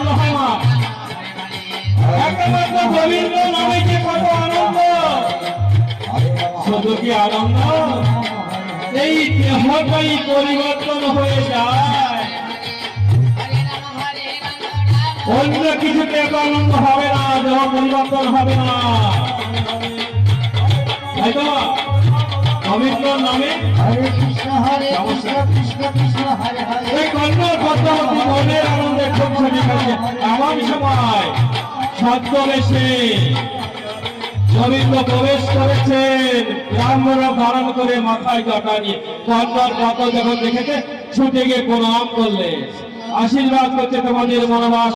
আনন্দ হয় না। একমাত্র গোবিন্দ নামে যে কত আনন্দ, শুধু কি আনন্দ, এই দেহটাই পরিবর্তন হয়ে যায়, অন্য কিছুতে এত আনন্দ হবে না, দেহ পরিবর্তন হবে না। তাই তো পবিত্র নামে হরে কৃষ্ণ কৃষ্ণ কৃষ্ণ হরে হরে। এই কন্যার পদ্মাবতী মনের আনন্দে খুব ছবি খাচ্ছে। এমন সময় ছদ্মবেশে গোবিন্দ প্রবেশ করেছেন, ব্রাহ্মণ ধারণ করে মাথায় জটা নিয়ে। কন্যার পদ যখন দেখেছে ছুটে গিয়ে প্রণাম করলে, আশীর্বাদ করছে তোমাদের মনোবাস